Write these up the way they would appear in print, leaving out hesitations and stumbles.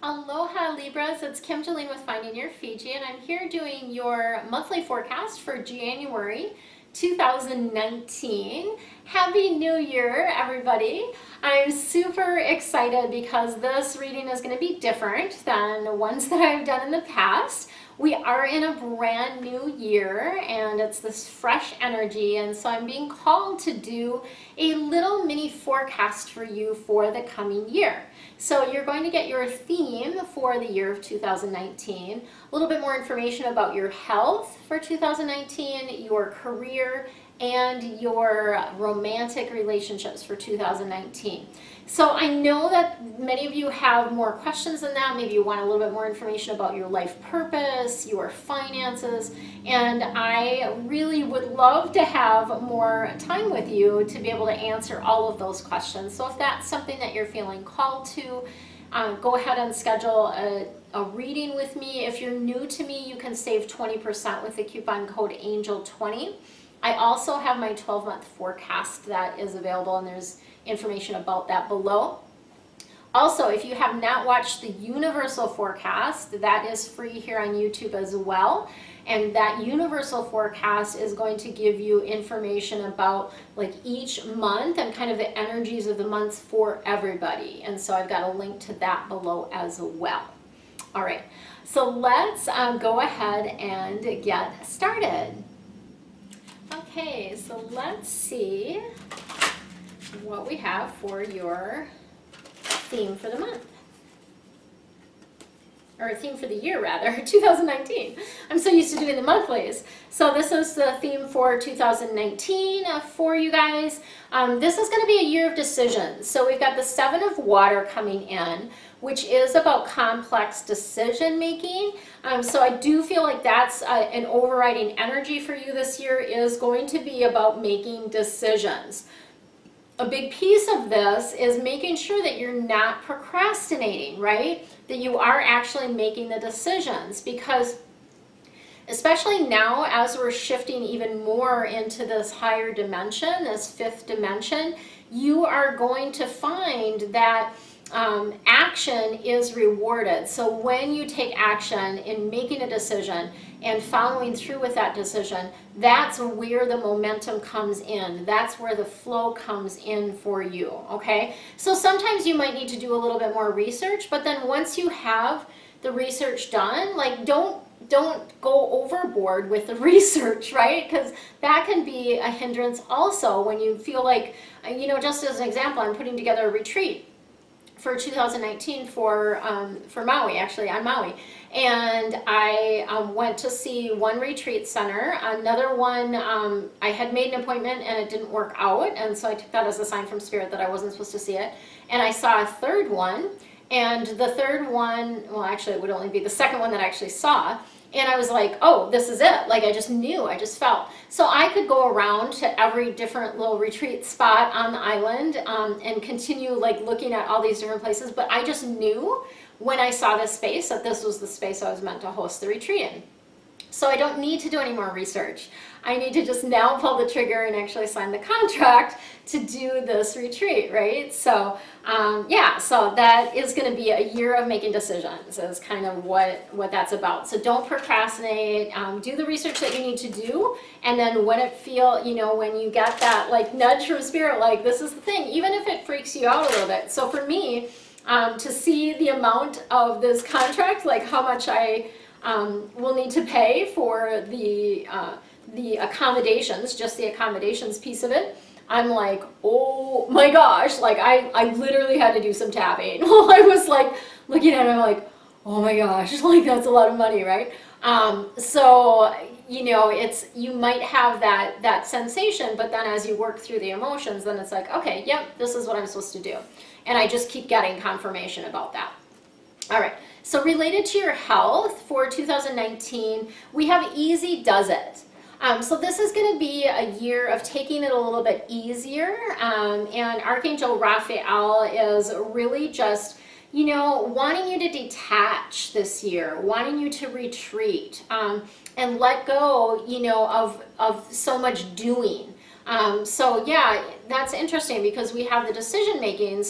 Aloha Libras, it's Kim Jolene with Finding Your Fiji, and I'm here doing your monthly forecast for January 2019. Happy New Year, everybody. I'm super excited because this reading is going to be different than the ones that I've done in the past. We are in a brand new year and it's this fresh energy, and so I'm being called to do a little mini forecast for you for the coming year. So you're going to get your theme for the year of 2019, a little bit more information about your health for 2019, your career, and your romantic relationships for 2019. So I know that many of you have more questions than that. Maybe you want a little bit more information about your life purpose, your finances, and I really would love to have more time with you to be able to answer all of those questions. So if that's something that you're feeling called to, go ahead and schedule a reading with me. If you're new to me, you can save 20% with the coupon code ANGEL20. I also have my 12-month forecast that is available, and there's information about that below. Also, if you have not watched the universal forecast, that is free here on YouTube as well. And that universal forecast is going to give you information about like each month and kind of the energies of the months for everybody. And so I've got a link to that below as well. All right, so let's go ahead and get started. Okay, so let's see what we have for your theme for the month. Or theme for the year rather, 2019. I'm so used to doing the monthlies. So this is the theme for 2019 for you guys. This is going to be a year of decisions. So we've got the Seven of Water coming in, which is about complex decision making. So I do feel like that's an overriding energy for you this year, is going to be about making decisions. A big piece of this is making sure that you're not procrastinating, right? That you are actually making the decisions, because especially now as we're shifting even more into this higher dimension, this fifth dimension, you are going to find that action is rewarded. So when you take action in making a decision and following through with that decision, that's where the momentum comes in. That's where the flow comes in for you, okay? So sometimes you might need to do a little bit more research, but then once you have the research done, like don't go overboard with the research, right? Because that can be a hindrance also when you feel like, just as an example, I'm putting together a retreat for 2019 for Maui, actually on Maui, and I went to see one retreat center. Another one, I had made an appointment and it didn't work out, and so I took that as a sign from Spirit that I wasn't supposed to see it. And I saw a third one, and the third one, well actually it would only be the second one that I actually saw. And I was like, oh, this is it. Like I just knew, I just felt. So I could go around to every different little retreat spot on the island and continue like looking at all these different places. But I just knew when I saw this space that this was the space I was meant to host the retreat in. So I don't need to do any more research. I need to just now pull the trigger and actually sign the contract to do this retreat, right? So yeah, so that is going to be a year of making decisions is kind of what that's about. So don't procrastinate, do the research that you need to do, and then when when you get that like nudge from Spirit, like this is the thing, even if it freaks you out a little bit. So for me, to see the amount of this contract, like how much I will need to pay for the accommodations, just the accommodations piece of it, I'm like, oh my gosh, like I literally had to do some tapping. I was like looking at it, I'm like, oh my gosh, like that's a lot of money, right? So you might have that sensation, but then as you work through the emotions, then it's like, okay, yep, this is what I'm supposed to do. And I just keep getting confirmation about that. All right, so related to your health for 2019, we have Easy Does It. So this is going to be a year of taking it a little bit easier, and Archangel Raphael is really just, wanting you to detach this year, wanting you to retreat, and let go, of so much doing. So yeah, that's interesting because we have the decision making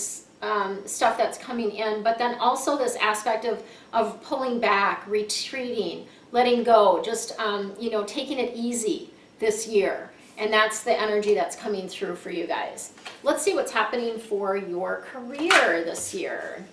stuff that's coming in, but then also this aspect of pulling back, retreating, letting go, just, you know, taking it easy this year. And that's the energy that's coming through for you guys. Let's see what's happening for your career this year.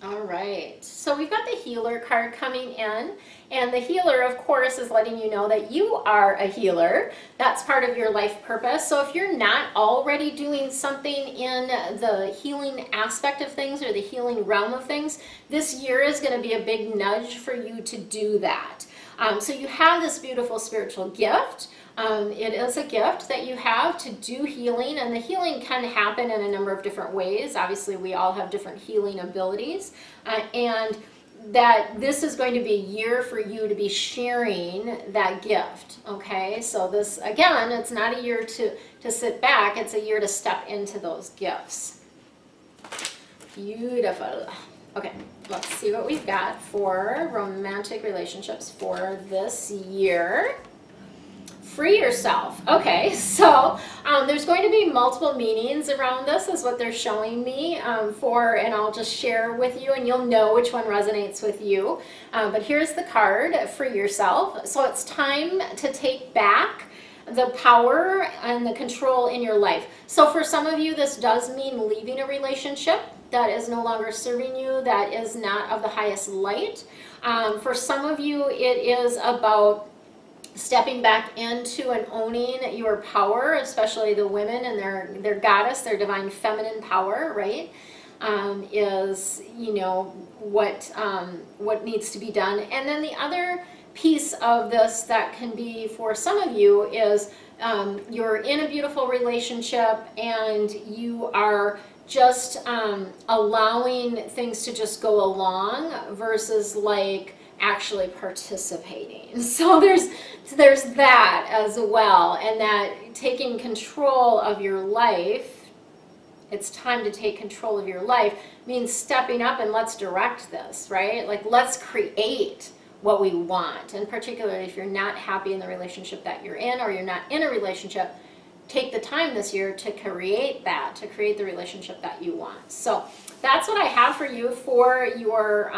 All right, so we've got the healer card coming in, and the healer, of course, is letting you know that you are a healer. That's part of your life purpose. So if you're not already doing something in the healing aspect of things or the healing realm of things, this year is going to be a big nudge for you to do that. So you have this beautiful spiritual gift. It is a gift that you have to do healing, and the healing can happen in a number of different ways. Obviously, we all have different healing abilities, and that this is going to be a year for you to be sharing that gift, okay? So this, again, it's not a year to sit back, it's a year to step into those gifts. Beautiful. Okay, let's see what we've got for romantic relationships for this year. Free yourself. Okay, so there's going to be multiple meanings around this is what they're showing me and I'll just share with you and you'll know which one resonates with you. But here's the card, free yourself. So it's time to take back the power and the control in your life. So for some of you, this does mean leaving a relationship that is no longer serving you, that is not of the highest light. For some of you, it is about stepping back into and owning your power, especially the women and their goddess, their divine feminine power, right? Is, you know, what needs to be done. And then the other piece of this that can be for some of you is you're in a beautiful relationship and you are just allowing things to just go along versus like actually participating. So there's that as well, and that taking control of your life, it's time to take control of your life, means stepping up and let's direct this, right? Like let's create what we want. And particularly if you're not happy in the relationship that you're in, or you're not in a relationship, take the time this year to create that, to create the relationship that you want. So that's what I have for you for your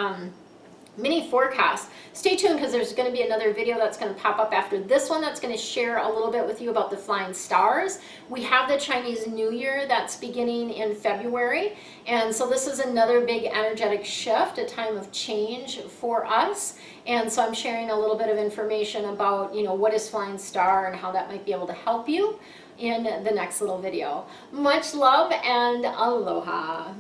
mini forecast. Stay tuned because there's going to be another video that's going to pop up after this one that's going to share a little bit with you about the flying stars. We have the Chinese New Year that's beginning in February, and so this is another big energetic shift, a time of change for us. And so I'm sharing a little bit of information about, you know, what is flying star and how that might be able to help you in the next little video. Much love and aloha.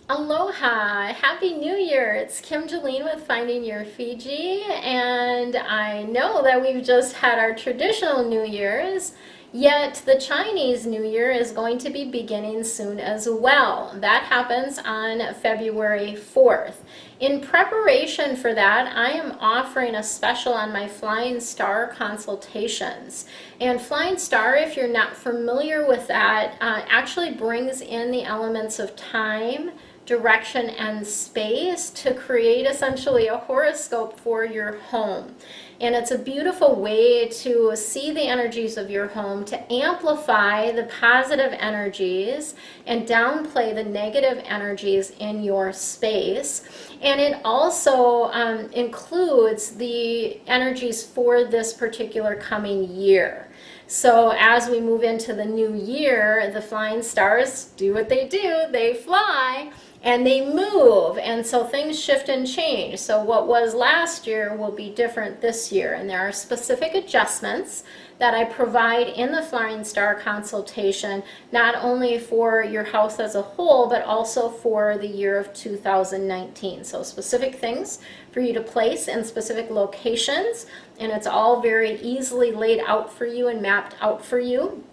Aloha, Happy New Year. It's Kim Jolene with Finding Your Fiji, and I know that we've just had our traditional New Year's, yet the Chinese New Year is going to be beginning soon as well. That happens on February 4th. In preparation for that, I am offering a special on my Flying Star Consultations. And Flying Star, if you're not familiar with that, actually brings in the elements of time, direction, and space to create essentially a horoscope for your home. And it's a beautiful way to see the energies of your home, to amplify the positive energies and downplay the negative energies in your space. And it also includes the energies for this particular coming year. So as we move into the new year, the flying stars do what they do, they fly. And they move, and so things shift and change. So what was last year will be different this year, and there are specific adjustments that I provide in the Flying Star Consultation, not only for your house as a whole, but also for the year of 2019. So specific things for you to place in specific locations, and it's all very easily laid out for you and mapped out for you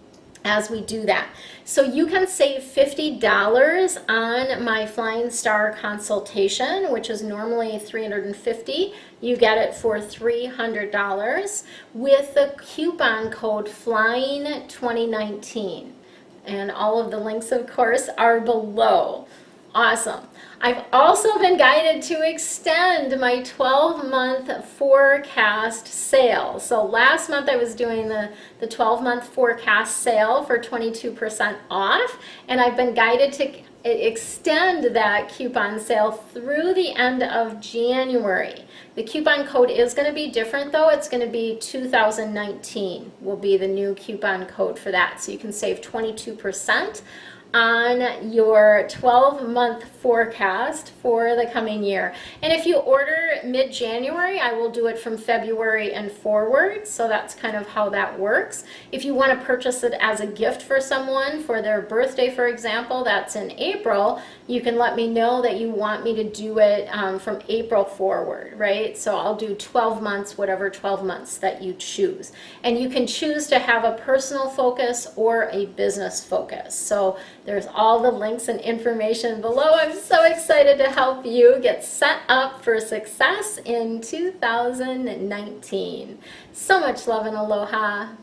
as we do that. So you can save $50 on my Flying Star Consultation, which is normally $350. You get it for $300 with the coupon code FLYING2019. And all of the links, of course, are below. Awesome. I've also been guided to extend my 12-month forecast sale. So last month I was doing the 12-month forecast sale for 22% off, and I've been guided to extend that coupon sale through the end of January. The coupon code is going to be different though. It's going to be 2019 will be the new coupon code for that. So you can save 22% on your 12-month forecast for the coming year. And if you order mid-January, I will do it from February and forward. So that's kind of how that works. If you want to purchase it as a gift for someone for their birthday, for example, that's in April, you can let me know that you want me to do it from April forward, right? So I'll do 12 months, whatever 12 months that you choose. And you can choose to have a personal focus or a business focus. So there's all the links and information below. I'm so excited to help you get set up for success in 2019. So much love and aloha.